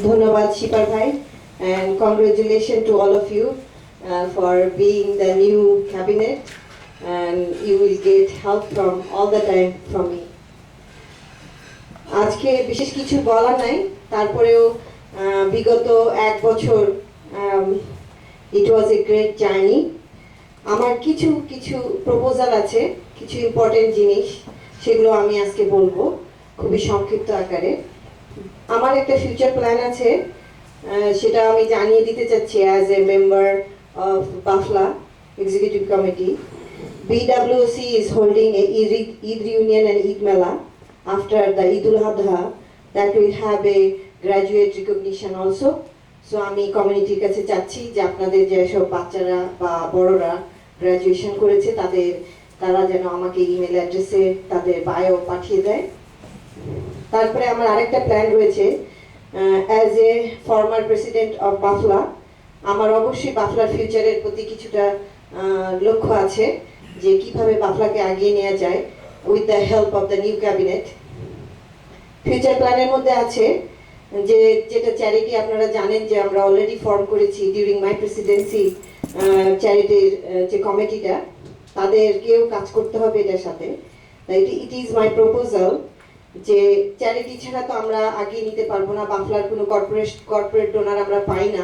ধন্যবাদ শিপার ভাই, and congratulations to all of you for being the new cabinet, and you will get help from all the time from me. আজকে বিশেষ কিছু বলা নাই, তারপরেও বিগত এক বছর ইট ওয়াজ এ গ্রেট জার্নি। আমার কিছু কিছু প্রপোজাল আছে, কিছু ইম্পর্টেন্ট জিনিস, সেগুলো আমি আজকে বলবো খুবই সংক্ষিপ্ত আকারে। আমার একটা ফিউচার প্ল্যান আছে, সেটা আমি জানিয়ে দিতে চাচ্ছি as a member of BAFLA executive committee. BWC is holding a Eid reunion and Eid Mela after the Eidul Adha that will have a graduate recognition also. So আমি কমিউনিটির কাছে চাচ্ছি যে আপনাদের যেসব বাচ্চারা বা বড়রা গ্র্যাজুয়েশন করেছে তারা যেন আমাকে ইমেল অ্যাড্রেসে তাদের বায়ো পাঠিয়ে দেয়। তারপরে আমার আরেকটা প্ল্যান রয়েছে, as a former president of BAFLA আমার অবশ্যই বাফলার ফিউচারের প্রতি কিছুটা লক্ষ্য আছে যে কিভাবে বাফলাকে আগিয়ে নেওয়া যায় with the help of the new cabinet. Future প্ল্যানের মধ্যে আছে যেটা চ্যারিটি আপনারা জানেন যে আমরা অলরেডি ফর্ম করেছি ডিউরিং মাই প্রেসিডেন্সি, চ্যারিটির যে কমিটিটা তাদেরকেও কাজ করতে হবে এটার সাথে। ইট ইজ মাই প্রপোজাল যে চ্যারিটি ছাড়া তো আমরা আগিয়ে নিতে পারবো না, বাফলার কোনো কর্পোরেট ডোনার আমরা পাই না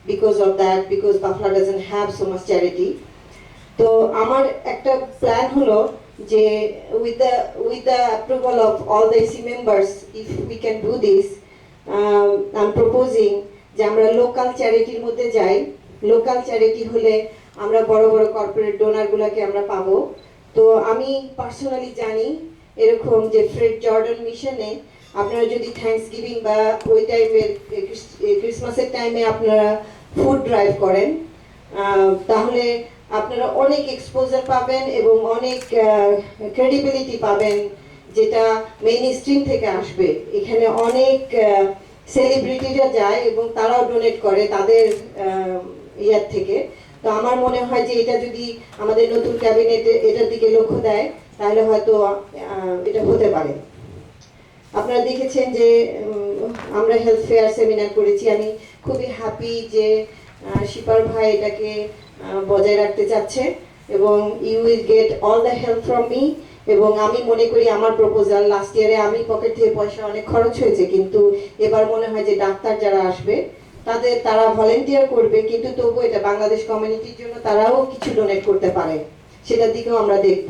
because BAFLA doesn't have so much charity. তো আমার একটা প্ল্যান হলো যে with the approval of all the EC members, if we can do this, I am proposing যে আমরা লোকাল চ্যারিটির মধ্যে যাই। লোকাল চ্যারিটি হলে আমরা বড় বড় কর্পোরেট ডোনারগুলোকে আমরা পাবো। তো আমি পার্সোনালি জানি এরকম যে ফ্রেড জর্ডন মিশনে আপনারা যদি থ্যাঙ্কস গিভিং বা ওই টাইমের ক্রিসমাসের টাইমে আপনারা ফুড ড্রাইভ করেন, তাহলে আপনারা অনেক এক্সপোজার পাবেন এবং অনেক ক্রেডিবিলিটি পাবেন, যেটা মেইন স্ট্রিম থেকে আসবে। এখানে অনেক সেলিব্রিটিরা যায় এবং তারাও ডোনেট করে তাদের ইয়ার থেকে। তো আমার মনে হয় যে এটা যদি আমাদের নতুন ক্যাবিনেটে এটার দিকে লক্ষ্য দেয় তাহলে হয়তো এটা হতে পারে। আপনারা দেখেছেন যে আমরা হেলথ ফেয়ার সেমিনার করেছি। আমি খুবই হ্যাপি যে শিপার ভাই এটাকে বজায় রাখতে চাচ্ছে এবং you will get all the help from me. এবং আমি মনে করি আমার প্রপোজাল, লাস্ট ইয়ারে আমি পকেট থেকে পয়সা অনেক খরচ হয়েছে, কিন্তু এবার মনে হয় যে ডাক্তার যারা আসবে তারা ভলেন্টিয়ার করবে, কিন্তু তবু এটা বাংলাদেশ কমিউনিটির জন্য তারাও কিছু ডোনেট করতে পারে, সেটার দিকেও আমরা দেখব।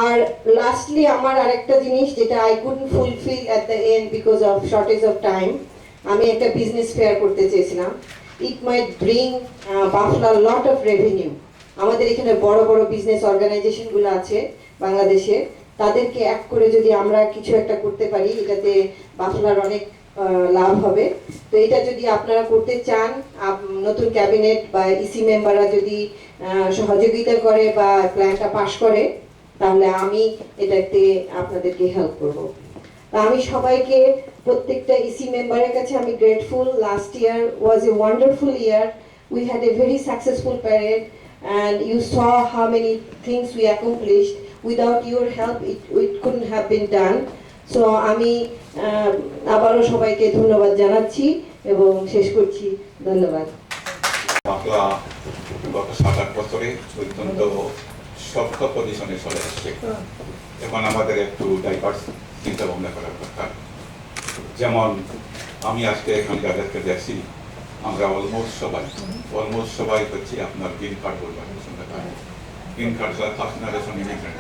আর লাস্টলি আমার আরেকটা জিনিস যেটা I couldn't fulfil at the end because of shortage of time, আমি একটা বিজনেস ফেয়ার করতে চেয়েছিলাম। ইট মাইট bring Bafla lot of revenue. আমাদের এখানে বড় বড় বিজনেস অর্গানাইজেশনগুলো আছে বাংলাদেশে, তাদেরকে এক করে যদি আমরা কিছু একটা করতে পারি, এটাতে বাফলার অনেক লাভ হবে। তো এটা যদি আপনারা করতে চান, নতুন ক্যাবিনেট বা ইসি মেম্বাররা যদি সহযোগিতা করে বা প্ল্যানটা পাস করে, তাহলে আমি এটাতে আপনাদেরকে হেল্প করব। আমি সবাইকে, প্রত্যেকটা ইসি মেম্বারের কাছে আমি grateful. Last year was a wonderful year. We had a very successful parade and you saw how many things we accomplished. Without your help it couldn't have been done. So আমি আবারও সবাইকে ধন্যবাদ জানাচ্ছি এবং শেষ করছি। ধন্যবাদ। বাফলা গত 7-8 বছরে অত্যন্ত শক্ত পজিশনে চলে আসছে। এখন আমাদের একটু ডাইভার্স চিন্তা ভাবনা করার দরকার। যেমন আমি আজকে এখানে যাদেরকে দেখছি, আমরা অলমোস্ট সবাই হচ্ছে আপনার green card holder. Green card ছাড়া ফার্স্ট জেনারেশন ইমিগ্রেন্ট।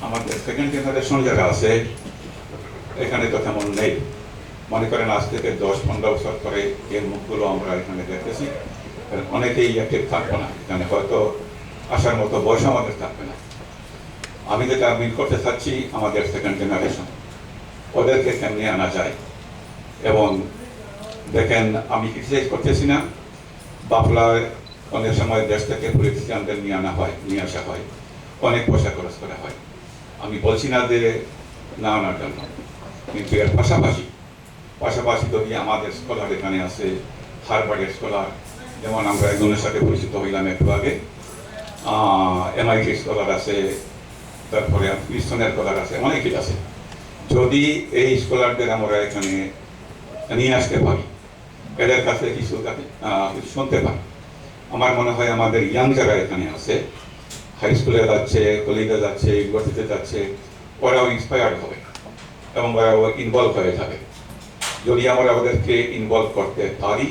আমাদের সেকেন্ড জেনারেশন যারা আছে এখানে তো তেমন নেই। মনে করেন আজ থেকে 10-15 বছর পরে এর মুখগুলো আমরা এখানে দেখতেছি, অনেকেই অ্যাক্টিভ থাকবো না, এখানে হয়তো আসার মতো বয়স আমাদের থাকবে না। আমি যেটা মিল করতে চাচ্ছি, আমাদের সেকেন্ড জেনারেশন ওদেরকে কেমনি আনা যায়। এবং দেখেন, আমি ক্রিটিসাইজ করতেছি না, বাফলায় অনেক সময় দেশ থেকে পলিটিশিয়ানদের নিয়ে আসা হয়, অনেক পয়সা খরচ করা হয়। আমি বলছি না যে না আনার জন্য, কিন্তু এর পাশাপাশি যদি আমাদের স্কলার এখানে আছে, হারবার্ডের স্কলার, যেমন আমরা একজনের সাথে পরিচিত হইলাম একটু আগে, MIT স্কলার আছে, তারপরে ক্রিস্টনের স্কলার আছে, অনেকেই আছে। যদি এই স্কলারদের আমরা এখানে নিয়ে আসতে পারি, এদের কাছে কিছু কিছু শুনতে পারি। আমার মনে হয় আমাদের ইয়াং যারা এখানে আছে, হাই স্কুলে যাচ্ছে, কলেজে যাচ্ছে, ইউনিভার্সিটিতে যাচ্ছে, ওরাও ইন্সপায়ার্ড হবে এবং ওরাও ইনভলভ হয়ে যাবে। যদি আমরা ওদেরকে ইনভলভ করতে পারি,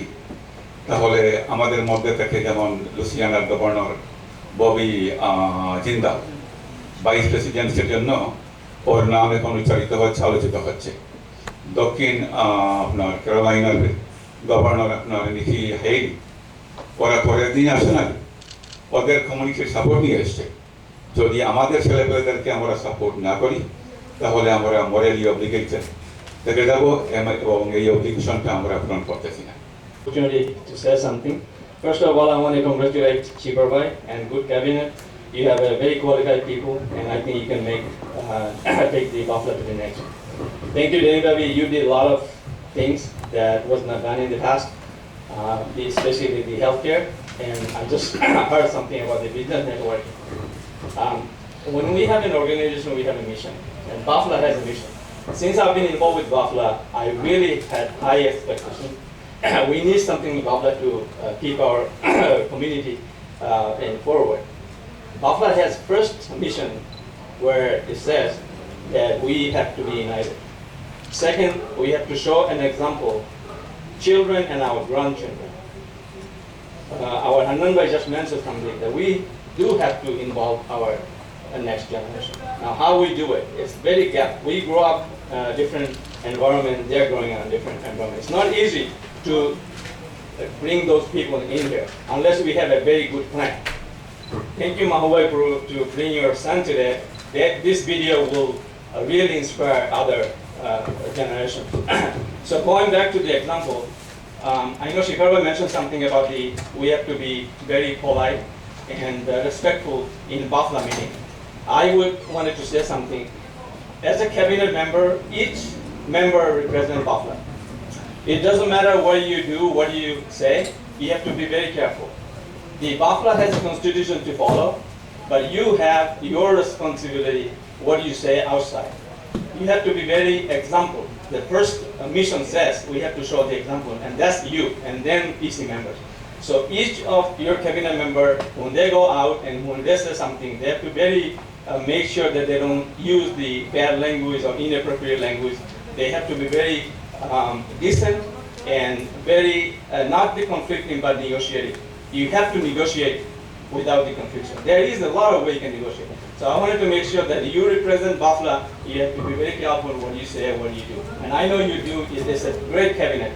তাহলে আমাদের মধ্যে থেকে যেমন লুসিয়ানার গভর্নর ববি জিন্দা ভাইস প্রেসিডেন্টের জন্য ওর নাম এখন উচ্চারিত হচ্ছে, আলোচিত হচ্ছে। দক্ষিণ আপনার ক্যারোলাইনার গভর্নর আপনার নিকি হেইলি, ওরা পরের দিন আসে না, ওদের কমিউনিটির সাপোর্ট নিয়ে এসছে। যদি আমাদের ছেলেপেলেদেরকে আমরা সাপোর্ট না করি, তাহলে আমরা মরালি অব্লিগেটেড থেকে যাবো এবং এই অব্লিগেশনটা আমরা পূরণ করতেছি না। Opportunity to say something. First of all, I want to congratulate Chibarbai and good cabinet. You have a very qualified people, and I think you can make take the Bafla to the next. Thank you, Denibabi. You did a lot of things that was not done in the past, especially the healthcare. And I just heard something about the business networking. When we have an organization, we have a mission, and Bafla has a mission. Since I've been involved with Bafla, I really had high expectations. We need something in Bafla to keep our community and forward. Bafla has first mission where it says that we have to be united. Second, we have to show an example, children and our grandchildren. Our Hanan Bhai just mentioned something that we do have to involve our next generation. Now, how we do it, it's very gap. We grow up different environment, they're growing up in different environment. It's not easy to bring those people in here unless we have a very good plan. Thank you, Mahubai, to bring your son today. This video will really inspire other generations. So going back to the example, I know Shikarwa mentioned something about we have to be very polite and respectful in Bafla meeting. I wanted to say something. As a cabinet member, each member represents Bafla. It doesn't matter what you do, what you say, you have to be very careful. The Bafla has a constitution to follow, but you have your responsibility, what you say outside. You have to be very example. The first mission says we have to show the example, and that's you, and then EC members. So each of your cabinet member, when they go out and when they say something, they have to very make sure that they don't use the bad language or inappropriate language. They have to be very decent and very not the conflicting but negotiating. You have to negotiate without the confusion. There is a lot of way you can negotiate. So I wanted to make sure that you represent Bafla. You have to be very careful what you say, what you do. And I know you do. It's a great cabinet.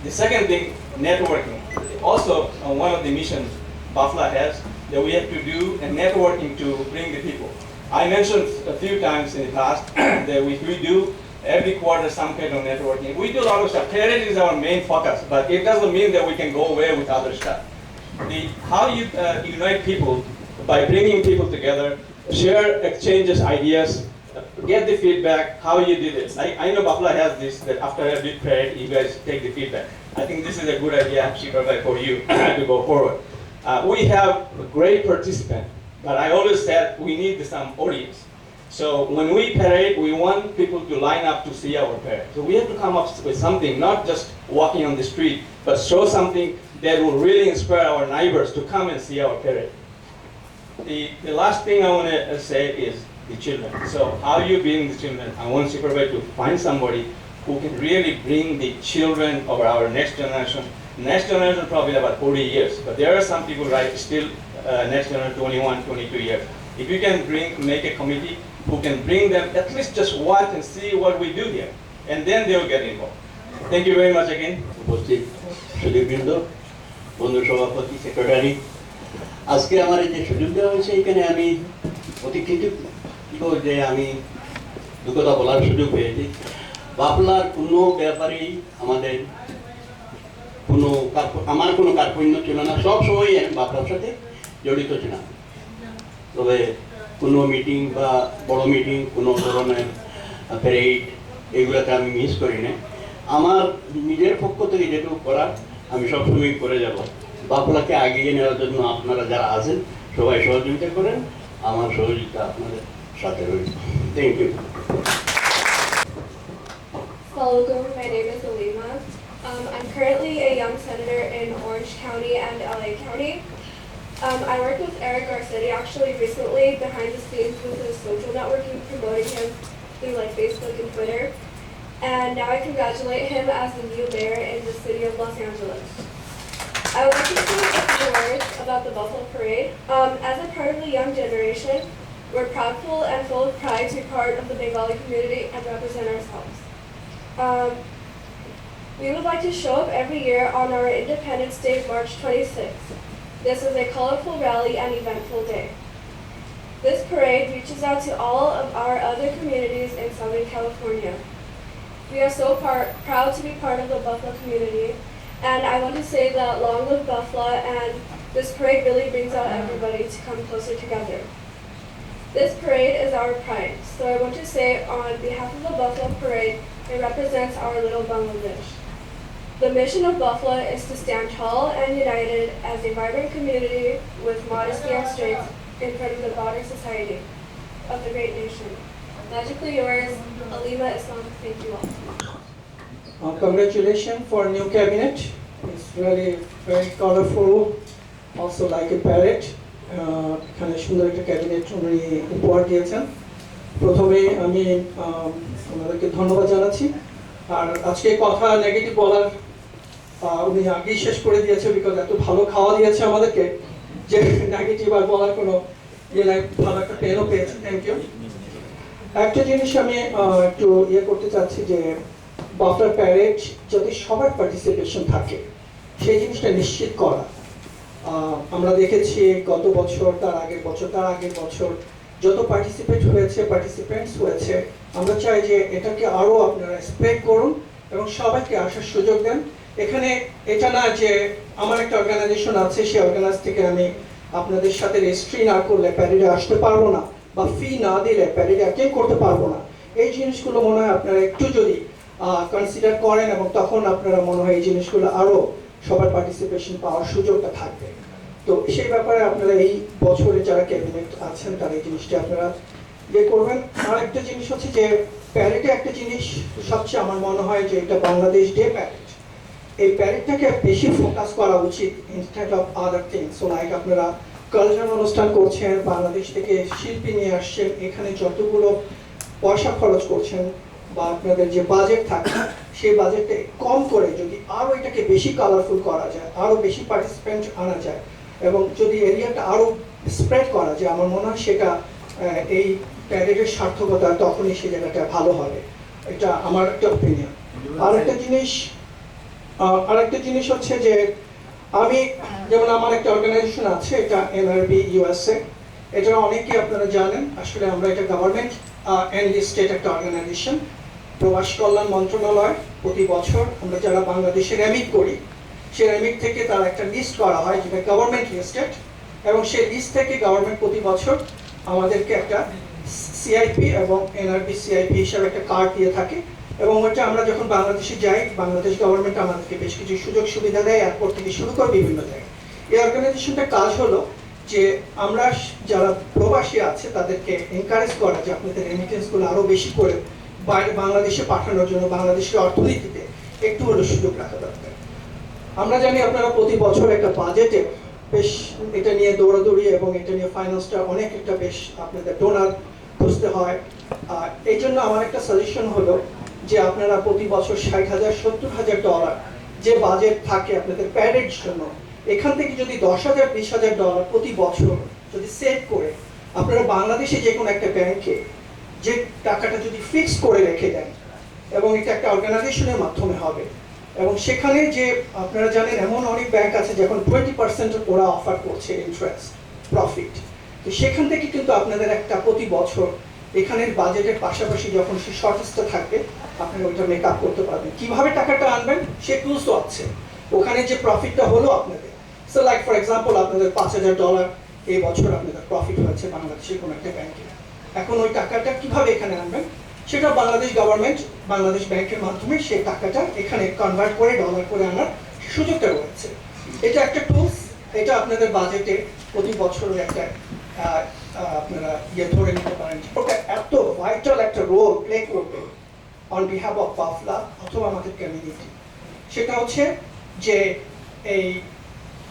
The second thing, networking. Also, one of the missions Bafla has that we have to do a networking to bring the people. I mentioned a few times in the past that we do every quarter some kind of networking. We do a lot of stuff. Parent is our main focus, but it doesn't mean that we can go away with other stuff. How you unite people by bringing people together, share, exchanges ideas, get the feedback, how you did it. I know Bafla has this, that after a big parade, you guys take the feedback. I think this is a good idea, Shikarbai, for you to go forward. We have a great participant, but I always said we need some audience. So when we parade, we want people to line up to see our parade. So we have to come up with something, not just walking on the street, but show something that will really inspire our neighbors to come and see our parade. The last thing I want to say is the children. So how you bring the children? I want Shikarbai to find somebody who can really bring the children of our next generation. Next generation probably about 40 years, but there are some people right still next generation 21, 22 years. If you can make a committee who can bring them at least just watch and see what we do here, and then they will get involved. Thank you very much again. উপস্থিত সুদীপবৃন্দ, বন্ধু সভাপতি, secretary, আজকে আমার এই যে সুযোগ দেওয়া হয়েছে এখানে আমি অতি কৃতজ্ঞ যে আমি দু কথা বলার সুযোগ পেয়েছি। বাফলার কোনো ব্যাপারেই আমার কোনো কার্পণ্য ছিল না, সবসময় আমি বাফলার সাথে জড়িত ছিলাম। তবে কোনো মিটিং বা বড় মিটিং, কোনো ধরনের প্যারেড, এগুলোতে আমি মিস করি না। আমার নিজের পক্ষ থেকে যেটুকু করার আমি সবসময় করে যাব। বাফলাকে এগিয়ে নেওয়ার জন্য আপনারা যারা আছেন সবাই সহযোগিতা করেন, আমার সহযোগিতা আপনাদের সাথে রয়েছে। Thank you. Assalamualaikum, my name is Alima. I'm currently a young senator in Orange County and LA County. I worked with Eric Garcetti actually recently behind the scenes with his social networking, promoting him through like Facebook and Twitter. And now I congratulate him as the new mayor in the city of Los Angeles. I would like to say a few words about the Buffalo Parade. As a part of the young generation, we're proudful and full of pride to be part of the Bengali community and represent ourselves. We would like to show up every year on our Independence Day, March 26th. This is a colorful rally and eventful day. This parade reaches out to all of our other communities in Southern California. We are so proud to be part of the Buffalo community, and I want to say that long live Buffalo, and this parade really brings out everybody to come closer together. This parade is our pride, so I want to say on behalf of the Buffalo Parade, it represents our little Bangladesh. The mission of Buffalo is to stand tall and united as a vibrant community with modesty and strength in front of the broader society of the great nation. Magically yours, Alima Islam. Thank you all. Congratulations for new cabinet. It's really very colorful, also like a parrot. এখানে সুন্দর একটা cabinet উনি উপহার দিয়েছেন। প্রথমে আমি ওনাদেরকে ধন্যবাদ জানাচ্ছি। আর আজকে কথা নেগেটিভ বলার উনি আগেই শেষ করে দিয়েছে, বিকজ এত ভালো খাওয়া দিয়েছে আমাদেরকে যে নেগেটিভ আর বলার কোনো ইয়ে নাই। ভালো একটা পেনও পেয়েছি, থ্যাংক ইউ। একটা জিনিস আমি একটু ইয়ে করতে চাচ্ছি যে বাফলার প্যারেড যদি সবার পার্টিসিপেশন থাকে সেই জিনিসটা নিশ্চিত করা। আমরা দেখেছি গত বছর, তার আগের বছর যত পার্টিসিপেন্টস হয়েছে, আমরা চাই যে এটাকে আরো আপনারা স্প্রেড করুন এবং সবাইকে আসার সুযোগ দেন। এখানে এটা না যে আমার একটা অর্গানাইজেশন আছে, সেই অর্গানাইজ থেকে আমি আপনাদের সাথে রেজিস্ট্রি না করলে প্যারেডে আসতে পারবো না, বা ফি না দিলে প্যারেডে অ্যাটেন্ড করতে পারবো না। এই জিনিসগুলো মনে হয় আপনারা একটু যদি কনসিডার করেন, এবং তখন আপনারা মনে হয় এই জিনিসগুলো আরো সবার পার্টিসিপেশন পাওয়ার সুযোগটা থাকবে। তো সেই ব্যাপারে আপনারা এই বছরে যারা ক্যাবিনেট আছেন তারা এই জিনিসটা আপনারা ইয়ে করবেন। আর একটা জিনিস হচ্ছে যে প্যারেডে একটা জিনিস সবচেয়ে আমার মনে হয় যে এটা বাংলাদেশ ডে প্যারেড, এই প্যারেডটাকে বেশি ফোকাস করা উচিত instead of other things. So like আপনারা কালচারাল অনুষ্ঠান করছেন, বাংলাদেশ থেকে শিল্পী নিয়ে আসছেন, এখানে যতগুলো পয়সা খরচ করছেন বা আপনাদের যে বাজেট থাকে সেই বাজেটটা কম করে যদি আরো এটাকে বেশি কালারফুল করা যায়, আরো বেশি পার্টিসিপেন্ট আনা যায়, এবং যদি এরিয়াটা আরো স্প্রেড করা যায়, আমার মনে হয় সেটা এই প্যারেডের সার্থকতা তখনই সেই জায়গাটা ভালো হবে। এটা আমার একটা ওপিনিয়ন। আরেকটা জিনিস হচ্ছে যে আমি যেমন আমার একটা অর্গানাইজেশন আছে, এটা NRB USA, এটা অনেকেই আপনারা জানেন। আসলে আমরা এটা গভর্নমেন্ট এনলিস্টেড একটা অর্গানাইজেশন। প্রবাসী কল্যাণ মন্ত্রণালয় প্রতি বছর আমরা যারা বাংলাদেশে র্যামিট করি, সেই র্যামিট থেকে তার একটা লিস্ট করা হয় যেটা গভর্নমেন্ট লিস্টেড, এবং সেই লিস্ট থেকে গভর্নমেন্ট প্রতি বছর আমাদেরকে একটা CIP এবং NRB CIP হিসাবে একটা কার্ড দিয়ে থাকে, এবং ওটা আমরা যখন বাংলাদেশে যাই, বাংলাদেশ গভর্নমেন্ট আমাদেরকে বেশ কিছু সুযোগ সুবিধা দেয়, এয়ারপোর্ট থেকে শুরু করে বিভিন্ন জায়গায়। এই অর্গানাইজেশনটার কাজ হলো যে আমরা যারা প্রবাসী আছে তাদেরকে এনকারেজ করা যে আপনাদের রেমিটেন্সগুলো আরো বেশি করে বাইরে বাংলাদেশে পাঠানোর জন্য বাংলাদেশের অর্থনীতিতে একটু হলেও সুযোগ রাখা দরকার। আমরা জানি আপনারা প্রতি বছর একটা বাজেটে বেশ এটা নিয়ে দৌড়াদৌড়ি এবং এটা নিয়ে ফাইন্যান্সটা অনেক একটা বেশ আপনাদের ডোনার খুঁজতে হয়। এই জন্য আমার একটা সাজেশন হলো যে আপনারা প্রতি বছর $60,000-70,000 যে বাজেট থাকে আপনাদের প্যারেডের জন্য, এখান থেকে যদি $10,000-20,000 প্রতি বছর যদি সেভ করে আপনারা বাংলাদেশে যে কোনো একটা ব্যাংকে যে টাকাটা যদি ফিক্স করে রেখে দেন, এবং এটা একটা অর্গানাইজেশনের মাধ্যমে হবে, এবং সেখানে যে আপনারা জানেন এমন অনেক ব্যাংক আছে যখন 20% ওরা অফার করছে ইন্টারেস্ট প্রফিট, তো সেখান থেকে কিন্তু আপনাদের একটা প্রতি বছর এখানের বাজেটের পাশাপাশি যখন সে শর্টেজটা থাকবে আপনারা ওইটা মেক আপ করতে পারবেন। কিভাবে টাকাটা আনবেন সে টুলসও আছে ওখানে, যে প্রফিটটা হলো আপনাদের। সো লাইক ফর এক্সাম্পল আপনাদের $5,000 এই বছর আপনাদের প্রফিট হয়েছে বাংলাদেশের কোনো একটা ব্যাংকে, এখন ওই টাকাটা কিভাবে এখানে আনবেন সেটা বাংলাদেশ গভর্নমেন্ট বাংলাদেশ ব্যাংকের মাধ্যমে সেই টাকাটা এখানে কনভার্ট করে ডলার করে আনার সুযোগটা রয়েছে। এটা একটা টুলস, এটা আপনাদের বাজেটে প্রতি বছরের একটা আপনারা ইয়ে ধরে নিতে পারেন। ওটা এত ভাইটাল একটা রোল প্লে করবে অন বিহাফ অফ বাফলা অথবা আমাদের কমিউনিটি। সেটা হচ্ছে যে এই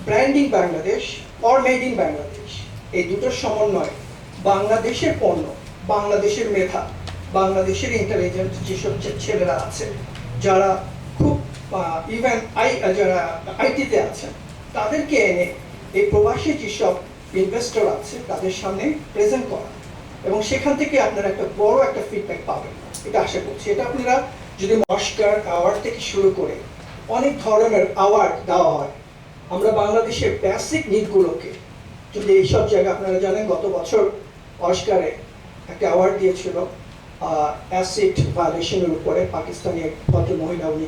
branding Bangladesh or made in Bangladesh, এই দুটোর সমন্বয় বাংলাদেশের পণ্য, বাংলাদেশের মেধা, বাংলাদেশের ইন্টেলিজেন্ট যেসব ছেলেরা আছে, যারা খুব ইভেন যারা আইটিতে আছেন, তাদেরকে এনে এই প্রবাসী যেসব ইনভেস্টর আছে তাদের সামনে প্রেজেন্ট করা, এবং সেখান থেকে আপনারা একটা বড় একটা ফিডব্যাক পাবেন, এটা আশা করছি। এটা আপনারা যদি অস্কার অ্যাওয়ার্ড থেকে শুরু করে অনেক ধরনের অ্যাওয়ার্ড দেওয়া হয়, আমরা বাংলাদেশের বেসিক নিডগুলোকে যদি এইসব জায়গায়, আপনারা জানেন গত বছর অস্কারে একটা অ্যাওয়ার্ড দিয়েছিল অ্যাসিড ভায়োলেশনের উপরে, পাকিস্তানি এক ভদ্র মহিলা, উনি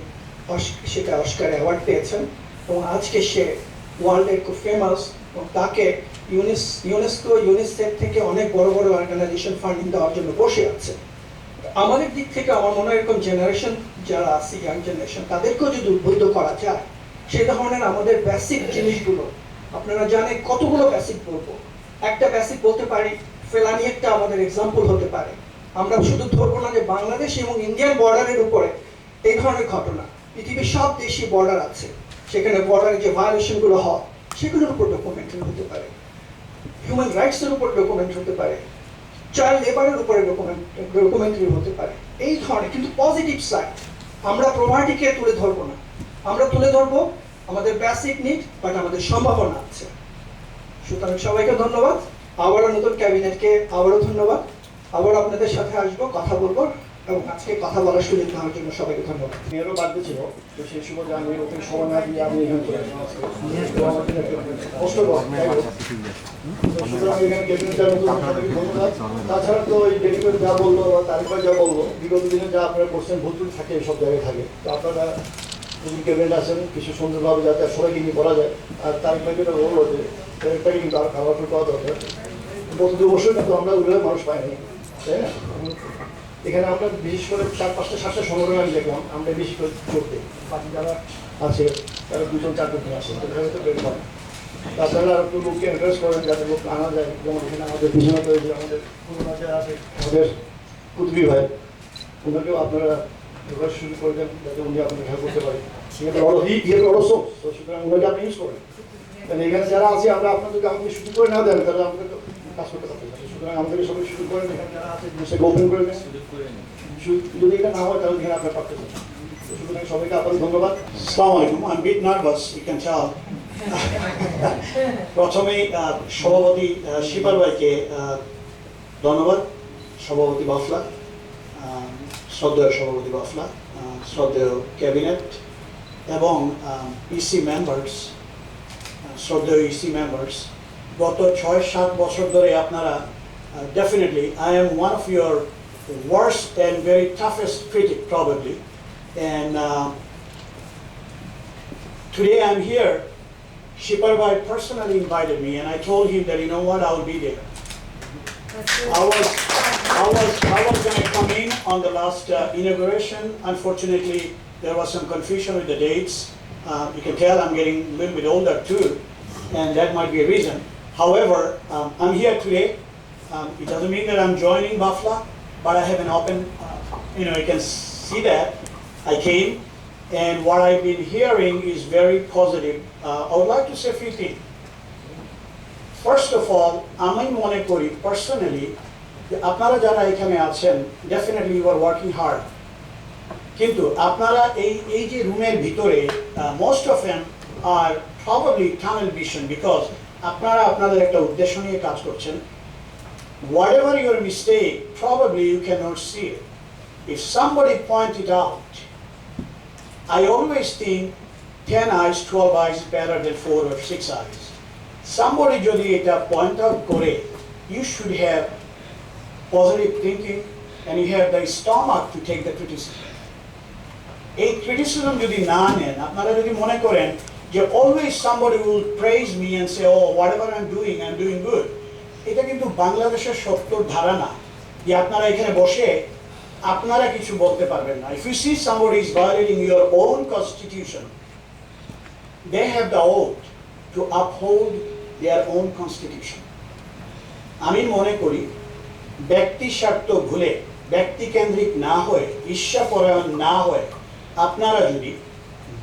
সেটা অস্কারে অ্যাওয়ার্ড পেয়েছেন, এবং আজকে সে ওয়ার্ল্ডের খুব ফেমাস, এবং তাকে ইউনেস্কো ইউনিসেফ থেকে অনেক বড় বড় অর্গানাইজেশন ফান্ডিং দেওয়ার জন্য বসে আছে। আমাদের দিক থেকে আমার মনে হয় এরকম জেনারেশন যারা আছে, ইয়াং জেনারেশন, তাদেরকেও যদি উদ্বুদ্ধ করা যায় সে ধরনের আমাদের বেসিক জিনিসগুলো, আপনারা জানেন কতগুলো বেসিক বলবো, একটা বেসিক বলতে পারি, ফেলানি একটা আমাদের এক্সাম্পল হতে পারে। আমরা শুধু ধরবো না যে বাংলাদেশ এবং ইন্ডিয়ান বর্ডারের উপরে এই ধরনের ঘটনা, পৃথিবীর সব দেশই বর্ডার আছে, সেখানে বর্ডারে যে ভায়োলেশনগুলো হয় সেগুলোর উপর ডকুমেন্টারি হতে পারে, হিউম্যান রাইটসের উপর ডকুমেন্ট হতে পারে, চাইল্ড লেবারের উপরে ডকুমেন্টারি হতে পারে, এই ধরনের। কিন্তু পজিটিভ সাইড আমরা প্রভার্টিকে তুলে ধরবো না, আমরা তুলে ধরবো আমাদের বেসিক নিড, বাট আমাদের সম্ভাবনা আছে। সুতরাং সবাইকে ধন্যবাদ, আবারও নতুন ক্যাবিনেটকে আবারও ধন্যবাদ, আবার আপনাদের সাথে আসবো, কথা বলবো, এবং আজকে কথা বলার সুযোগ দেওয়ার জন্য সবাইকে ধন্যবাদ। মেয়েরও বার্থডে ছিল, তো সেই সুবাদে আমি ওখানে সময় না দিয়ে আমি এখানে চলে আসলাম আজকে। তো আমার জন্য একটা কষ্টকর, যাই হোক। তো সুতরাং এখানে ক্যাবিনেটটা নতুন সবাইকে ধন্যবাদ। তাছাড়া তো এই ডেলিভারি যা বললো বা তারিফা যা বললো, বিগত দিনে যা আপনারা করছেন ভুল ত্রুটি থাকে সব জায়গায় থাকে। তো আপনারা যদি ক্যাবিনেট আসেন কিছু সুন্দরভাবে যাতে সবাইকে নিয়ে করা যায়। আর তারিফা যেটা বললো যে ক্যাবিনেটটাকে কিন্তু আর কাভার করা দরকার। গত 2 বছর কিন্তু আমরা ওইভাবে মানুষ পাইনি, তাই না? এখানে আমরা বিশেষ করে 4-5টা 7টা সংগঠন আমি দেখলাম, আমরা বেশি করে করতে, বাকি যারা আছে তারা 2-4 জন আছে, এখানে তো বের হয়। তাছাড়া একটু লোককে এনকারেজ করেন যাতে লোক আনা যায়, যেমন এখানে আমাদের পিছনে যে আমাদের পুরোনো যারা আছে, আমাদের কুতুবি ভাই, ওনাকেও আপনারা এবার শুরু করে দেন যাতে উনি আপনাদের হেল্প করতে পারে। সেখানে সুতরাং ওনাকে আপনি ইউজ করেন, তাহলে এখানে যারা আছে আমরা আপনাদেরকে আমাকে শুরু করে না দেন তাহলে আমাদের কাজ করতে পারতেন। সুতরাং আমাদেরকে সবাই শুরু করেন, এখানে যারা আছে জিনিসটাকে ওপেন করে দেন, যদি এটা না হয় তাহলে এখানে আপনার পারতেন। সুতরাং সবাইকে আপনার ধন্যবাদ। আসসালামু আলাইকুম, I'm a bit nervous, you can tell. প্রথমেই সভাপতি শিপার ভাইকে ধন্যবাদ, সভাপতি বাফলা, শ্রদ্ধেয় সভাপতি বাফলা, শ্রদ্ধেয় ক্যাবিনেট এবং ইসি মেম্বার্স, শ্রদ্ধেয় ইসি মেম্বার্স। গত 6-7 বছর ধরে আপনারা definitely I am one of your worst and very toughest critic probably, and today I'm here. Shipar Bhai personally invited me, and I told him that, you know what, I will be there. I was going to come in on the last inauguration. Unfortunately, there was some confusion with the dates. You can tell I'm getting a little bit older too, and that might be a reason. However, I'm here today. It doesn't mean that I'm joining Bafla, but I have an open, you can see that I came. And what I've been hearing is very positive. I would like to say a few things. First of all, আমি মনে করি personally, আপনারা যারা এখানে আছেন, definitely you are working hard. কিন্তু আপনারা এই যে রুমের ভিতরে, most of them are probably tunnel vision because আপনারা আপনাদের একটা উদ্দেশ্য নিয়ে কাজ করছেন. Whatever your mistake, probably you cannot see it. If somebody point it out, I always think 10 eyes, 12 eyes is better than 4 or 6 eyes. Somebody যদি এটা point out করে, you should have positive thinking and you have the stomach to take the criticism. এই criticism যদি না নেন, আপনারা যদি মনে করেন যে always somebody will praise me and say, oh, whatever I'm doing good. এটা কিন্তু বাংলাদেশের সত্য ধারণা যে আপনারা এখানে বসে আপনারা কিছু বলতে পারবেন না. If you see somebody is violating your own constitution, they have the oath to uphold their own constitution. আমি মনে করি ব্যক্তি স্বার্থ ভুলে, ব্যক্তি কেন্দ্রিক না হয়ে, ঈর্ষাপরায়ণ না হয়ে আপনারা যদি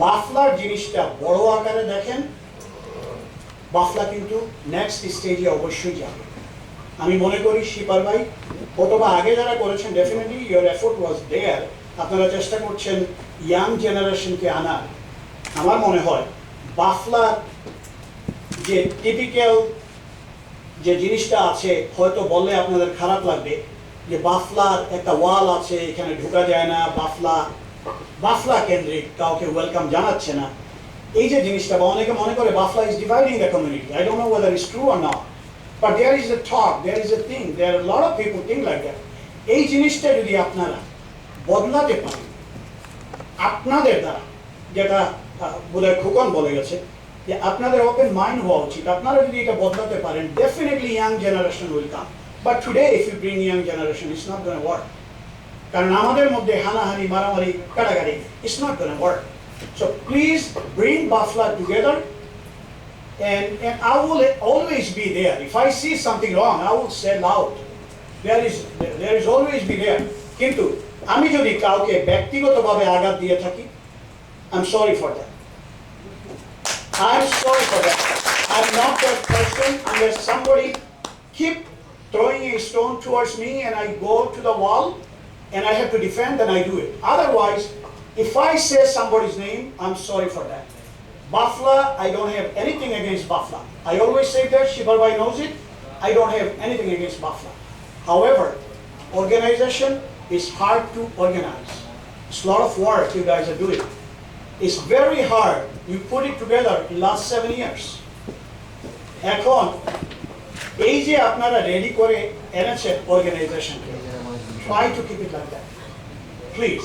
বাফলার জিনিসটা বড় আকারে দেখেন, বাফলা কিন্তু নেক্সট স্টেজে অবশ্যই যাবে। আমি মনে করি শিপার ভাই অথবা আগে যারা করেছেন ডেফিনেটলি ইয়োর এফোর্ট ওয়াজ দেয়ার, আপনারা চেষ্টা করছেন ইয়াং জেনারেশনকে আনার। আমার মনে হয় বাফলার যে টিপিক্যাল যে জিনিসটা আছে, হয়তো বললে আপনাদের খারাপ লাগবে যে বাফলার একটা ওয়াল আছে, এখানে ঢোকা যায় না, বাফলা কেন্দ্রিক কাউকে ওয়েলকাম জানাচ্ছে না, এই যে জিনিসটা, বা অনেকে মনে করে BAFLA is dividing the community. I don't know whether is true or not, but there is a talk, there is a thing, there are lot of people think like that. এই জিনিসটা যদি আপনারা বদলাতে পারেন আপনাদের দ্বারা, যেটা বোধহয় খোকন বলে গেছে যে আপনাদের ওপেন মাইন্ড হওয়া উচিত, আপনারা যদি এটা বদলাতে পারেন definitely young generation will come. But today if you bring young generation it's not gonna work, কারণ আমাদের মধ্যে হানাহানি মারামারি কাটাকাটি it's not gonna work. So please bring BAFLA together and I will always be there. If I see something wrong, I will say loud. There is always be there. কিন্তু আমি যদি কাউকে ব্যক্তিগতভাবে আঘাত দিয়ে থাকি, I'm sorry for that. I'm sorry for that. I'm not that person unless somebody keep throwing a stone towards me and I go to the wall and I have to defend, then I do it. Otherwise, if I say somebody's name, I'm sorry for that. Bafla, I don't have anything against Bafla. I always say that, Shibarbai knows it. I don't have anything against Bafla. However, organization is hard to organize. It's a lot of work you guys are doing. It's very hard. You put it together in last 7 years. এখন এই যে আপনারা ready করে এনেছেন অর্গানাইজেশনকে, try to keep it like that. Please.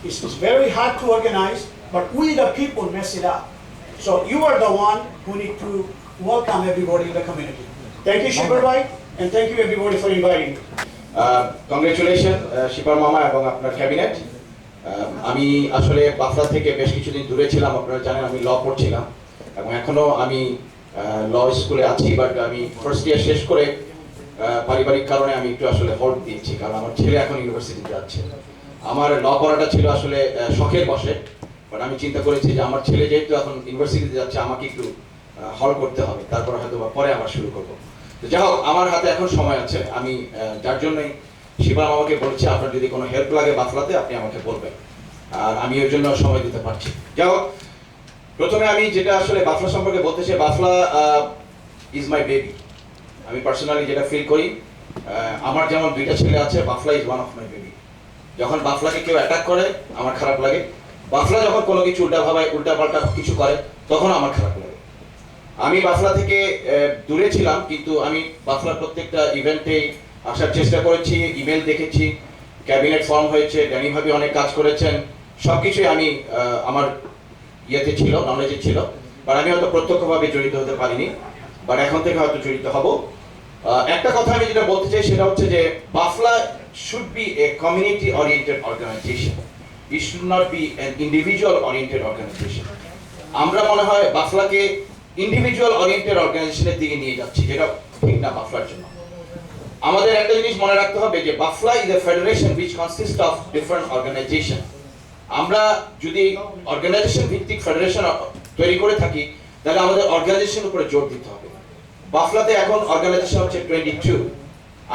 It's very hard to organize, but we the people mess it up. So you are the one who need to welcome everybody in the community. Thank you, Shibarbai, and thank you everybody for inviting me. Congratulation Shipar মামা এবং আপনার cabinet. আমি আসলে বাফলা থেকে বেশ কিছুদিন দূরে ছিলাম, আপনারা জানেন আমি ল পড়ছিলাম এবং এখনও আমি ল স্কুলে আছি, বাট আমি ফার্স্ট ইয়ার শেষ করে পারিবারিক কারণে আমি একটু আসলে হল্ট দিয়েছি, কারণ আমার ছেলে এখন ইউনিভার্সিটি যাচ্ছে। আমার ল পড়াটা ছিল আসলে শখের বসে, বাট আমি চিন্তা করেছি যে আমার ছেলে যেহেতু এখন ইউনিভার্সিটিতে যাচ্ছে আমাকে একটু হল্ট করতে হবে, তারপর হয়তো বা পরে আবার শুরু করবো। তো যাই হোক, আমার হাতে এখন সময় আছে, আমি যার জন্যই শিবাম আমাকে বলছে আপনার যদি কোনো হেল্প লাগে বাফলাতে আপনি আমাকে বলবেন, আর আমি ওই জন্য সময় দিতে পারছি। যাই হোক, প্রথমে আমি যেটা আসলে বাফলা সম্পর্কে বলতে চাই, বাফলা ইজ মাই বেবি। আমি পার্সোনালি যেটা ফিল করি, আমার যেমন 2টা ছেলে আছে, BAFLA is one of my baby. যখন বাফলাকে কেউ অ্যাটাক করে আমার খারাপ লাগে, বাফলা যখন কোনো কিছু উল্টাপাল্টা কিছু করে তখন আমার খারাপ লাগে। আমি বাফলা থেকে দূরে ছিলাম, কিন্তু আমি বাফলার প্রত্যেকটা ইভেন্টে আসার চেষ্টা করেছি, ইমেল দেখেছি, ক্যাবিনেট ফর্ম হয়েছে, ড্যানি ভাবি অনেক কাজ করেছেন, সব কিছুই আমি আমার ইয়েতে ছিল, নলেজে ছিল, বাট আমি হয়তো প্রত্যক্ষভাবে জড়িত হতে পারিনি, বাট এখন থেকে হয়তো জড়িত হব। একটা কথা আমি যেটা বলতে চাই সেটা হচ্ছে যে BAFLA should be a community oriented organization, it should not be an individual oriented organization. আমরা মনে হয় বাফলাকে ইন্ডিভিজুয়াল ওরিয়েন্টেড অর্গানাইজেশনের দিকে নিয়ে যাচ্ছি, যেটা ঠিক না বাফলার জন্য। আমাদের একটা জিনিস মনে রাখতে হবে যে BAFLA is a federation which consist of different organization. আমরা যদি অর্গানাইজেশন ভিত্তিক ফেডারেশন তৈরি করে থাকি তাহলে আমাদের অর্গানাইজেশনের উপরে জোর দিতে হবে। বাফলাতে এখন অর্গানাইজেশন হচ্ছে 22।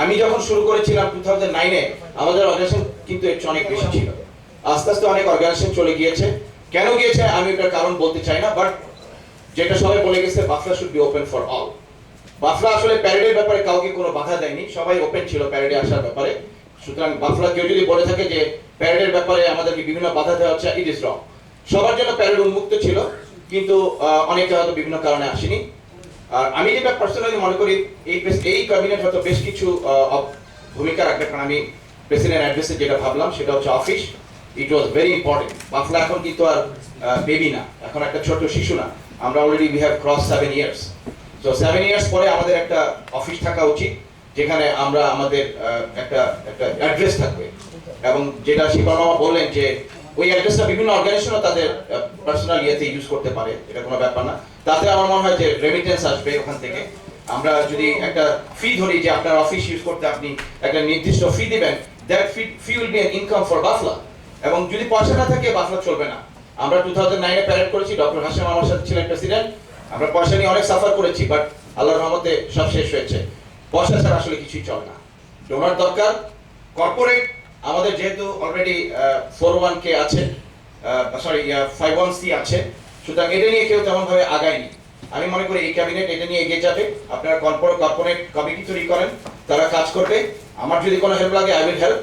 আমি যখন শুরু করেছিলাম 2009-এ আমাদের অর্গানাইজেশন কিন্তু এর চেয়ে অনেক বেশি ছিল। আস্তে আস্তে অনেক অর্গানাইজেশন চলে গিয়েছে। কেন গিয়েছে আমি এটার কারণ বলতে চাই না, বাট যেটা সবাই বলে গেছে BAFLA should be open for all. BAFLA আসলে প্যারেডের ব্যাপারে কাউকে কোনো বাধা দেয়নি, সবাই ওপেন ছিল প্যারেডে আসার ব্যাপারে। সুতরাং বাফলা কেউ যদি বলে থাকে যে প্যারেডের ব্যাপারে আমাদেরকে বিভিন্ন বাধা দেওয়া হচ্ছে, ইট ইজ রং। সবার জন্য প্যারেড উন্মুক্ত ছিল, কিন্তু অনেকে হয়তো বিভিন্ন কারণে আসেনি। আর আমি যেটা পার্সোনালি মনে করি এই ক্যাবিনেট হয়তো বেশ কিছু ভূমিকা রাখবে, কারণ আমি প্রেসিডেন্ট অ্যাড্রেসে যেটা ভাবলাম সেটা হচ্ছে office. It was very important. BAFLA এখন কিন্তু আর বেবি না, এখন একটা ছোট শিশু না, আমরা already we have cross 7 years. তো 7 ইয়ার্স পরে আমাদের একটা অফিস থাকা উচিত, যেখানে আমরা আমাদের একটা অ্যাড্রেস থাকবে, এবং যেটা শিবা মামা বললেন যে ওই অ্যাড্রেসটা বিভিন্ন অর্গানাইজেশনও তাদের পার্সোনাল ইয়েতে ইউজ করতে পারে, এটা কোনো ব্যাপার না। তাতে আমার মনে হয় যে রেমিটেন্স আসবে ওখান থেকে। আমরা যদি একটা ফি ধরি যে আপনার অফিস ইউজ করতে আপনি একটা নির্দিষ্ট ফি দিবেন, that fee will be an income for BAFLA. এবং যদি পয়সা না থাকে বাফলা চলবে না। আমরা 2009-এ প্যারেড করেছি, ডক্টর হাশেম আমার সাথে ছিলেন প্রেসিডেন্ট। আমরা পয়সা নিয়ে অনেক সাফার করেছি, বাট আল্লাহর রহমতে সব শেষ হয়েছে। পয়সা ছাড়া আসলে কিছুই চলে না। ডোনার দরকার, কর্পোরেট আমাদের যেহেতু অলরেডি 401k আছে, সরি 51c আছে, সুতরাং এটা নিয়ে কেউ তেমনভাবে আগায়নি। আমি মনে করি এই ক্যাবিনেট এটা নিয়ে এগিয়ে যাবে। আপনারা কর্পোরেট কমিটি তৈরি করেন, তারা কাজ করবে। আমার যদি কোনো হেল্প লাগে আই উইল হেল্প।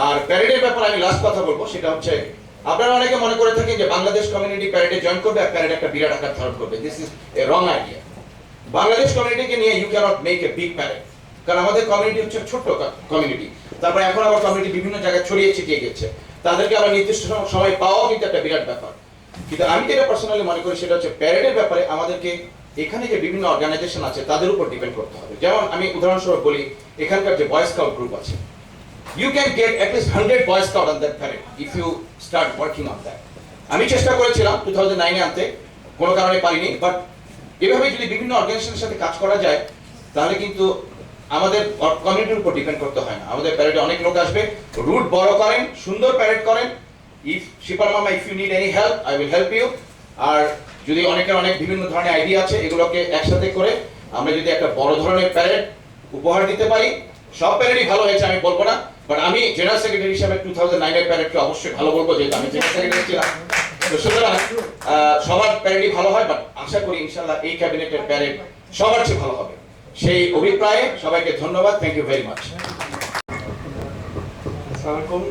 আর প্যারেডের ব্যাপারে আমি লাস্ট কথা বলবো, সেটা হচ্ছে আপনারা অনেকে মনে করে থাকেন যে বাংলাদেশ কমিউনিটি প্যারেডে জয়েন করবে আর প্যারেড একটা বিরাট আকার ধারণ করবে। This is a wrong idea. Bangladesh কমিউনিটিকে নিয়ে you can't make a big parade, কারণ আমাদের কমিউনিটি হচ্ছে ছোট্ট কমিউনিটি। তারপরে এখন আবার কমিউনিটি বিভিন্ন জায়গায় ছড়িয়ে ছিটিয়ে গেছে, তাদেরকে আবার নির্দিষ্ট সময় পাওয়াও কিন্তু একটা বিরাট ব্যাপার। কিন্তু আমি যেটা পার্সোনালি মনে করি সেটা হচ্ছে প্যারেডের ব্যাপারে আমাদেরকে এখানে যে বিভিন্ন অর্গানাইজেশন আছে তাদের উপর ডিপেন্ড করতে হবে। যেমন আমি উদাহরণস্বরূপ বলি, এখানকার যে বয় স্কাউট গ্রুপ আছে, you can get at least 100 boy scout on that parade if you start working on that. আমি চেষ্টা করেছিলাম 2009-এ আনতে, কোনো কারণে পারিনি, বাট এভাবে যদি বিভিন্ন অর্গানাইজেশনের সাথে কাজ করা যায় তাহলে কিন্তু আমাদের কমিউনিটির উপর ডিপেন্ড করতে হয় না। আমাদের প্যারেডে অনেক লোক আসবে, রুট বড় করেন, সুন্দর প্যারেড করেন। ইফ শিপার মামা, if you need any help I will help you. আর যদি অনেকের অনেক বিভিন্ন ধরনের আইডিয়া আছে, এগুলোকে একসাথে করে আমরা যদি একটা বড় ধরনের প্যারেড উপহার দিতে পারি, সব প্যারেডই ভালো হয়েছে আমি বলবো না, বাট আমি জেনারেল সেক্রেটারি হিসেবে 2009-এর প্যারেডকে অবশ্যই ভালো বলবো, যেহেতু আমি জেনারেল সেক্রেটারি ছিলাম। তো সুতরাং সবার প্যারেডই ভালো হয়, বাট আশা করি ইনশাআল্লাহ এই ক্যাবিনেটের প্যারেড সবার চেয়ে ভালো হবে। সেই অভিপ্রায়ে সবাইকে ধন্যবাদ। Thank you very much. আসসালামু আলাইকুম,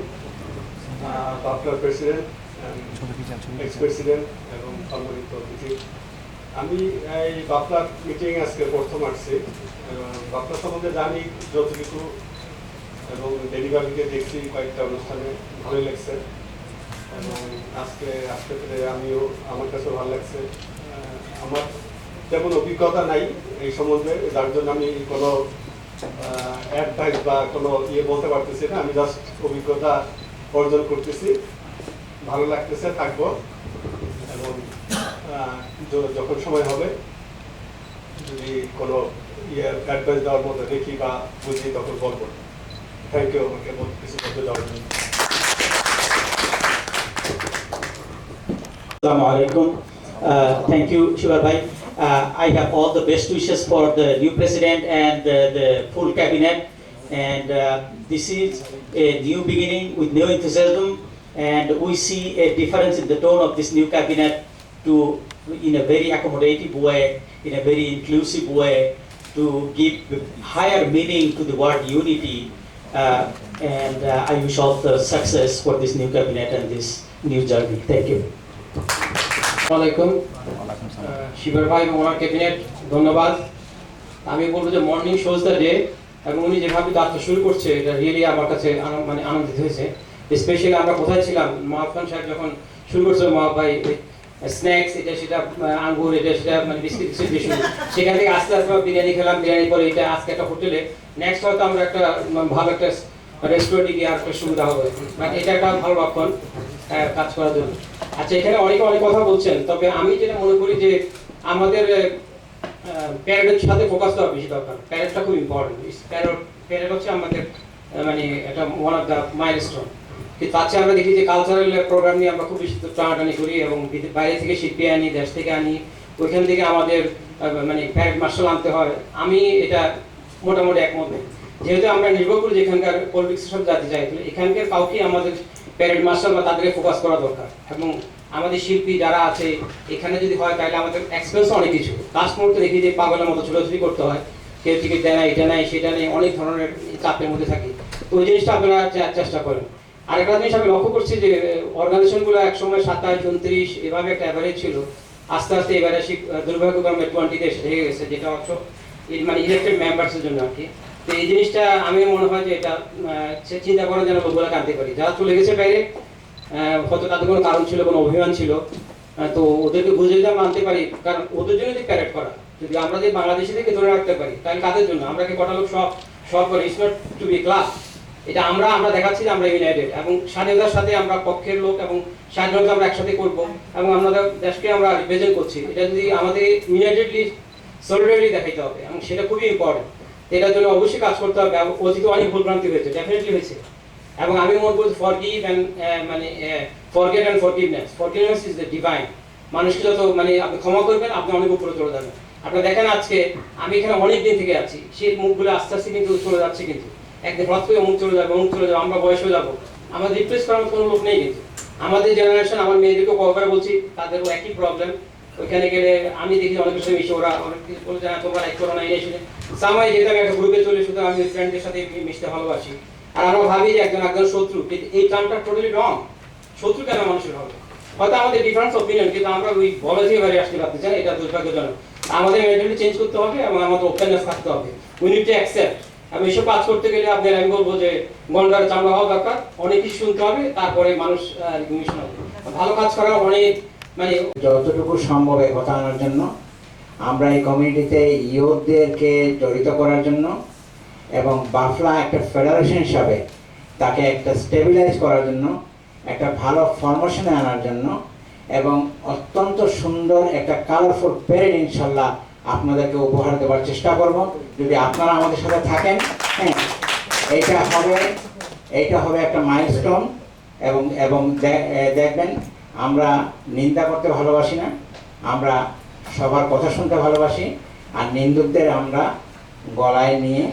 আপনার প্রেসিডেন্ট, এক্স প্রেসিডেন্ট এবং সম্মানিত অতিথি। আমি এই বাফলার মিটিং আজকে প্রথম আসছি। বাফলা সম্বন্ধে জানি যতটুকু, এবং ডেলিভারিকে দেখছি কয়েকটা অনুষ্ঠানে, ভালোই লাগছে। এবং আজকে আসতে পেরে আমার কাছে ভালো লাগছে। আমার তেমন অভিজ্ঞতা নাই এই সম্বন্ধে, যার জন্য আমি কোনো অ্যাডভাইস বা কোনো বলতে পারতেছি না। আমি জাস্ট অভিজ্ঞতা অর্জন করতেছি, ভালো লাগতেছে, থাকবো। এবং যখন সময় হবে যদি কোনো অ্যাডভাইস দেওয়ার মতো দেখি বা বুঝি তখন বলবো। থ্যাংক ইউ আমাকে কিছু বলতে দেওয়ার জন্য। Assalamu alaikum. Thank you, Shivar Bhai. I have all the best wishes for the new president and the full cabinet. And this is a new beginning with new enthusiasm. And we see a difference in the tone of this new cabinet in a very accommodative way, in a very inclusive way, to give higher meaning to the word unity. And I wish all the success for this new cabinet and this new journey. Thank you. আসসালামাইকুম, শিবার ভাই এবং ওনার cabinet ধন্যবাদ। আমি বলবো যে morning shows the day, এবং উনি যেভাবে যাত্রা শুরু করছে এটা রিয়েলি আমার কাছে আনন্দিত হয়েছে। স্পেশালি আমরা কোথায় ছিলাম, মাহবুব খান সাহেব যখন শুরু করছিল, মাহবুব ভাই স্ন্যাক্স এটা সেটা, আঙ্গুর এটা সেটা, বিস্কিট দিয়ে শুরু, সেখান থেকে আস্তে আস্তে বিরিয়ানি খেলাম, বিরিয়ানি পরে এটা আজকে একটা হোটেলে, নেক্সট হয়তো আমরা একটা ভালো একটা রেস্টুরেন্টে গিয়ে আর একটা সুবিধা হবে। বাট এটা একটা ভালো লক্ষণ কাজ করার জন্য। আচ্ছা, এখানে অনেকে অনেক কথা বলছেন, তবে আমি যেটা মনে করি যে আমাদের প্যারেডের সাথে ফোকাস দেওয়া বেশি দরকার। প্যারেডটা খুব ইম্পর্টেন্ট। প্যারেড হচ্ছে আমাদের এটা ওয়ান অফ দ্য মাইলস্টোন। কিন্তু তাছাড়া আমরা দেখি যে কালচারাল প্রোগ্রাম নিয়ে আমরা খুব বেশি টানাটানি করি, এবং বাইরে থেকে শিল্পী আনি, দেশ থেকে আনি, ওইখান থেকে আমাদের প্যারেড মার্শাল আনতে হয়। আমি এটা মোটামুটি একমত নেই, যেহেতু আমরা নির্ভর করি যেখানকার পলিটিক্সের সব জাতি চাই, এখানকার কাউকে আমাদের প্যারেড মার্শাল বা তাদেরকে ফোকাস করা দরকার। এবং আমাদের শিল্পী যারা আছে এখানে যদি হয় তাহলে আমাদের এক্সপেন্স অনেক কিছু, লাস্ট মুহূর্তে দেখি যে পাগলের মতো ছোটাছুটি করতে হয়, কেউ টিকিট দেয় না, এটা নেই সেটা নেই, অনেক ধরনের চাপের মধ্যে থাকি। তো ওই জিনিসটা আপনারা চেষ্টা করেন। আরেকটা জিনিস আমি লক্ষ্য করছি যে অর্গানাইজেশনগুলো একসময় 27, 29 এভাবে একটা অ্যাভারেজ ছিল, আস্তে আস্তে এবারে দুর্ভাগ্যক্রমে 20-তে হয়ে গেছে, যেটা হচ্ছে ইলেক্টেড মেম্বার্সের জন্য আর কি। তো এই জিনিসটা আমি মনে হয় যে এটা চিন্তা করার যেন লোকগুলো কাঁদতে পারি, যারা চলে গেছে বাইরে, হয়তো তাদের কোনো কারণ ছিল, কোনো অভিমান ছিল, তো ওদেরকে বুঝে যদি আমরা আনতে পারি, কারণ ওদের জন্য যদি প্যারেড করা, যদি আমরা যদি বাংলাদেশি থেকে ধরে রাখতে পারি তাহলে কাদের জন্য? আমরা কি কটা লোক সব করে, it's not to be class, এটা আমরা দেখাচ্ছি যে আমরা ইউনাইটেড, এবং স্বাধীনতার সাথে আমরা পক্ষের লোক, এবং স্বাধীনতা আমরা একসাথে করবো, এবং আমাদের দেশকে আমরা রিপ্রেজেন্ট করছি। এটা যদি আমাদের ইউনাইটেডলি সলিডারিটি দেখাইতে হবে, এবং সেটা খুবই ইম্পর্টেন্ট। এটার জন্য অবশ্যই কাজ করতে হবে। অতীতে অনেক ভুলভ্রান্তি হয়েছে, ডেফিনেটলি হয়েছে, এবং আমি মনে করি forgive and forget and forgiveness. Forgiveness is the divine. মানুষকে যত মানে আপনি ক্ষমা করবেন, আপনি অনেক উপরে চলে যাবেন। আপনারা দেখেন আজকে আমি এখানে অনেক দিন থেকে আছি, সেই মুখগুলো আস্তে আস্তে কিন্তু চলে যাচ্ছে, কিন্তু একদিন হঠাৎ করে অমুক চলে যাবে, অমুক চলে যাবে, আমরা বয়স হয়ে যাবো, আমাদের রিপ্লেস করার মতো কোনো লোক নেই। কিন্তু আমাদের জেনারেশন, আমার মেয়েদেরকেও কবে বলছি, তাদেরও একই প্রবলেম। ওইখানে গেলে আমি দেখি অনেক কিছু মিশে, ওরা অনেক কিছু বলে যে তোমরা লাইক করো না, এই শুনে সামাই যেহেতু আমি একটা গ্রুপে চলে, শুধু আমি ফ্রেন্ডদের সাথে মিশতে ভালোবাসি। আর আমরা ভাবি যে একজন শত্রু, কিন্তু এই টার্মটা টোটালি রং। শত্রু কেন মানুষের হবে? হয়তো আমাদের ডিফারেন্স অপিনিয়ন, কিন্তু আমরা ওই বলে দিয়ে বাইরে আসতে পারতে চাই, এটা দুর্ভাগ্যজনক। আমাদের মেন্টালিটি চেঞ্জ করতে হবে এবং আমাদের ওপেননেস থাকতে হবে। We need to accept. আমি এসব কাজ করতে গেলে আপনার আমি বলবো যে গন্ডার চামড়া হওয়া দরকার, অনেক কিছু শুনতে হবে, তারপরে মানুষ রিকগনিশন হবে। ভালো কাজ করা অনেক মানে যতটুকু সম্ভব একতা আনার জন্য, আমরা এই কমিউনিটিতে ইউথদেরকে জড়িত করার জন্য এবং বাফলা একটা ফেডারেশন হিসাবে তাকে একটা স্টেবিলাইজ করার জন্য, একটা ভালো ফরমেশনে আনার জন্য এবং অত্যন্ত সুন্দর একটা কালারফুল প্যারেড ইনশাল্লাহ আপনাদেরকে উপহার দেওয়ার চেষ্টা করব, যদি আপনারা আমাদের সাথে থাকেন। হ্যাঁ, এইটা হবে একটা মাইলস্টোন। এবং দেখবেন, আমরা নিন্দা করতে ভালোবাসি না, আমরা সবার কথা শুনতে ভালোবাসি, আর নিন্দুকদের আমরা গলায় নিয়ে